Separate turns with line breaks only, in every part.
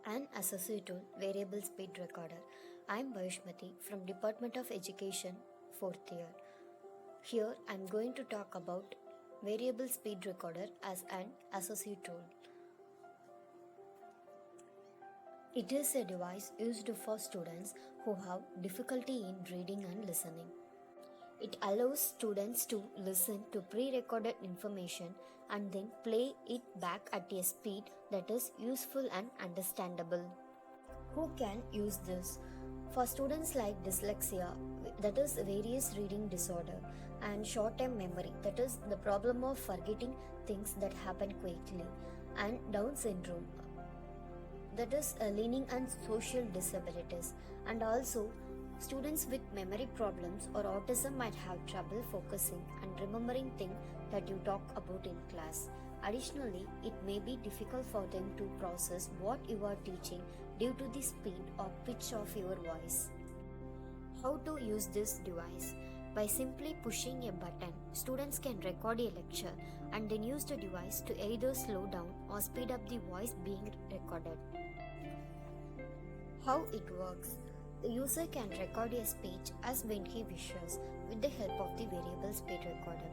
An associate tool variable speed recorder. I am Vaishmati from Department of Education 4th year. Here I am going to talk about variable speed recorder as an associate tool. It is a device used for students who have difficulty in reading and listening. It allows students to listen to pre-recorded information and then play it back at a speed that is useful and understandable. Who can use this? For students like dyslexia, that is various reading disorder, and short-term memory, that is the problem of forgetting things that happen quickly, and Down syndrome, that is learning and social disabilities, and also students with memory problems or autism might have trouble focusing and remembering things that you talk about in class. Additionally, it may be difficult for them to process what you are teaching due to the speed or pitch of your voice. How to use this device? By simply pushing a button, students can record a lecture and then use the device to either slow down or speed up the voice being recorded. How it works? The user can record a speech as when he wishes with the help of the variable speed recorder.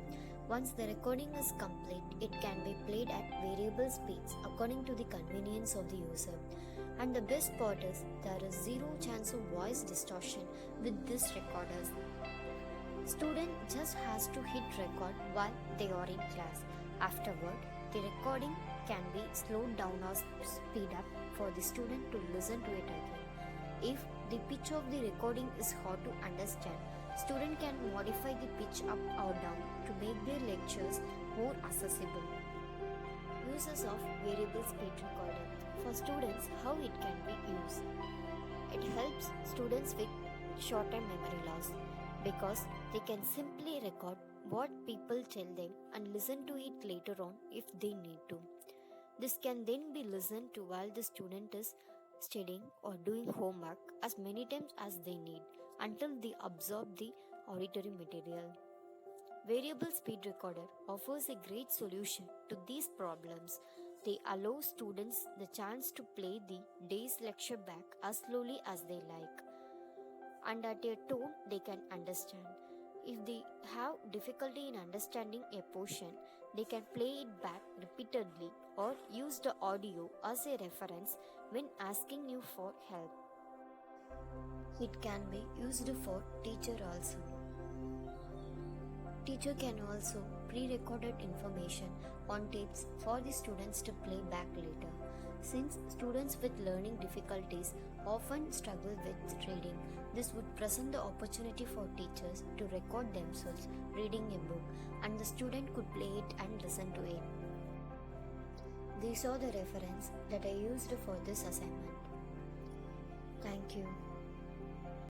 Once the recording is complete, it can be played at variable speeds according to the convenience of the user. And the best part is there is zero chance of voice distortion with this recorders. Student just has to hit record while they are in class. Afterward, the recording can be slowed down or speed up for the student to listen to it again. If the pitch of the recording is hard to understand, student can modify the pitch up or down to make their lectures more accessible. Uses of variable speed recorder. For students, how it can be used. It helps students with short-term memory loss because they can simply record what people tell them and listen to it later on if they need to. This can then be listened to while the student is studying or doing homework as many times as they need until they absorb the auditory material. Variable speed recorder offers a great solution to these problems. They allow students the chance to play the day's lecture back as slowly as they like and at a tone they can understand. If they have difficulty in understanding a portion, they can play it back repeatedly or use the audio as a reference when asking you for help. It can be used for teacher also. Teacher can also pre-recorded information on tapes for the students to play back later. Since students with learning difficulties often struggle with reading, this would present the opportunity for teachers to record themselves reading a book and the student could play it and listen to it. These are the reference that I used for this assignment. Thank you.